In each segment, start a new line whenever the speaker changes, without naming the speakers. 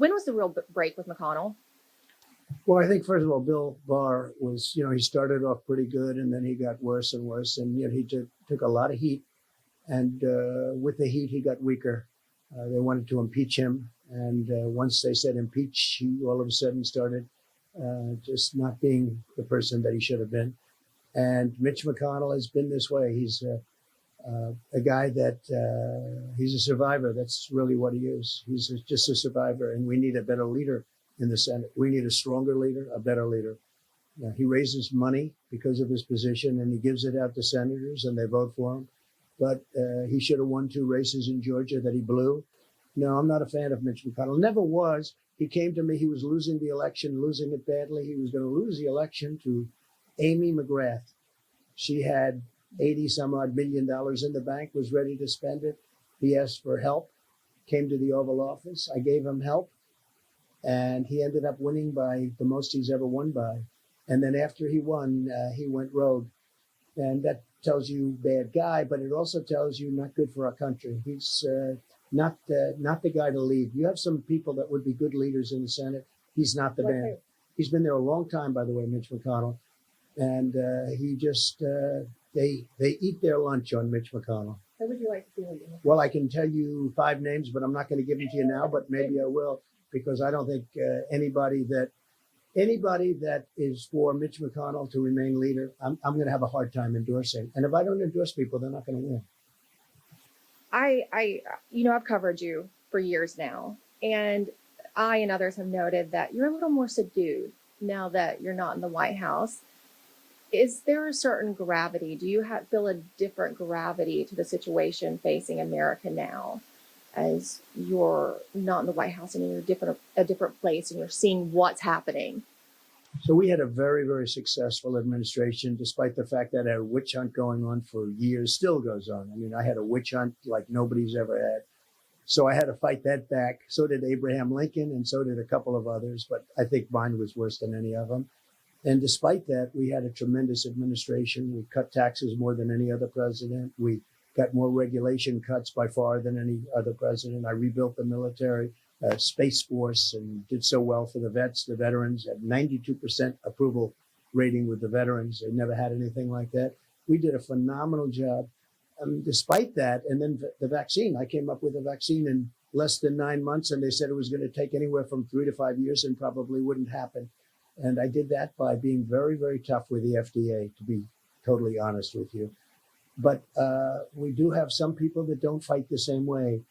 When was the real break with McConnell?
Well, I think, first of all, Bill Barr was, he started off pretty good, and then he got worse and worse. And he took a lot of heat. And with the heat, he got weaker. They wanted to impeach him. And once they said impeach, he all of a sudden started just not being the person that he should have been. And Mitch McConnell has been this way. He's a guy that he's a survivor. That's really what he is. He's just a survivor. And we need a better leader in the Senate. We need a stronger leader, a better leader. He raises money because of his position, and he gives it out to senators, and they vote for him. But he should have won 2 races in Georgia that he blew. No, I'm not a fan of Mitch McConnell. Never was. He came to me. He was losing the election, losing it badly. He was going to lose the election to Amy McGrath. She had $80-some-odd million in the bank, was ready to spend it. He asked for help, came to the Oval Office. I gave him help. And he ended up winning by the most he's ever won by. And then after he won, he went rogue. And that tells you bad guy, but it also tells you not good for our country. He's not the guy to lead. You have some people that would be good leaders in the Senate. He's not the man. He's been there a long time, by the way, Mitch McConnell. And he just, they eat their lunch on Mitch McConnell.
Who would you like to see leading?
Well, I can tell you 5 names, but I'm not going to give them to you now, but maybe I will. Because I don't think anybody that is for Mitch McConnell to remain leader, I'm going to have a hard time endorsing. And if I don't endorse people, they're not going to win.
I've covered you for years now, and I and others have noted that you're a little more subdued now that you're not in the White House. Is there a certain gravity? Do you feel a different gravity to the situation facing America now, as you're not in the White House and you're a different place and you're seeing what's happening?
So we had a very, very successful administration, despite the fact that a witch hunt going on for years still goes on. I mean, I had a witch hunt like nobody's ever had. So I had to fight that back. So did Abraham Lincoln, and so did a couple of others. But I think mine was worse than any of them. And despite that, we had a tremendous administration. We cut taxes more than any other president. We got more regulation cuts by far than any other president. I rebuilt the military, Space Force, and did so well for the vets, the veterans, had 92% approval rating with the veterans. They never had anything like that. We did a phenomenal job. Despite that, and then the vaccine, I came up with a vaccine in less than 9 months, and they said it was going to take anywhere from 3 to 5 years and probably wouldn't happen. And I did that by being very, very tough with the FDA, to be totally honest with you. But we do have some people that don't fight the same way.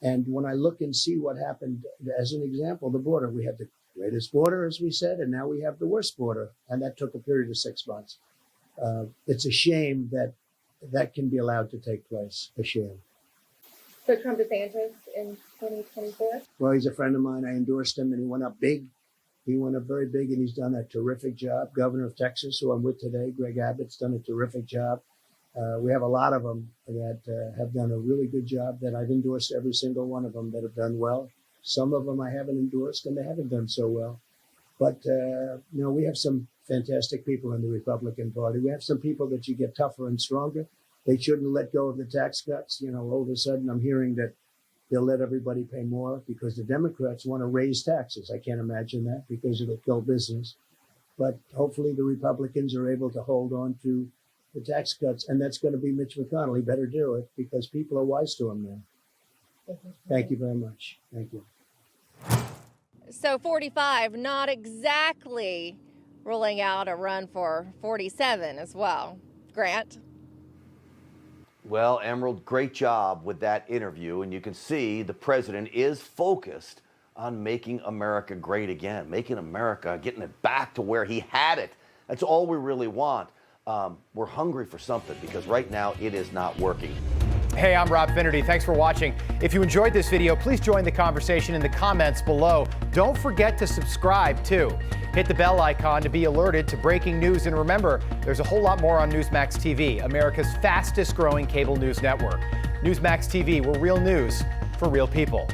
And when I look and see what happened, as an example, the border, we had the greatest border, as we said, and now we have the worst border. And that took a period of 6 months. It's a shame that can be allowed to take place, a shame.
So Trump DeSantis in 2024?
Well, he's a friend of mine. I endorsed him, and he went up big. He went up very big, and he's done a terrific job. Governor of Texas, who I'm with today, Greg Abbott's done a terrific job. We have a lot of them that have done a really good job, that I've endorsed every single one of them that have done well. Some of them I haven't endorsed, and they haven't done so well. But, we have some fantastic people in the Republican Party. We have some people that you get tougher and stronger. They shouldn't let go of the tax cuts. All of a sudden I'm hearing that they'll let everybody pay more because the Democrats want to raise taxes. I can't imagine that because it'll kill business. But hopefully the Republicans are able to hold on to the tax cuts, and that's going to be Mitch McConnell. He better do it because people are wise to him now. Thank you very much. Thank you.
So 45, not exactly ruling out a run for 47 as well. Grant?
Well, Emerald, great job with that interview. And you can see the president is focused on making America great again, making America, getting it back to where he had it. That's all we really want. We're hungry for something because right now it is not working.
Hey, I'm Rob Finnerty. Thanks for watching. If you enjoyed this video, please join the conversation in the comments below. Don't forget to subscribe, too. Hit the bell icon to be alerted to breaking news. And remember, there's a whole lot more on Newsmax TV, America's fastest growing cable news network. Newsmax TV, we're real news for real people.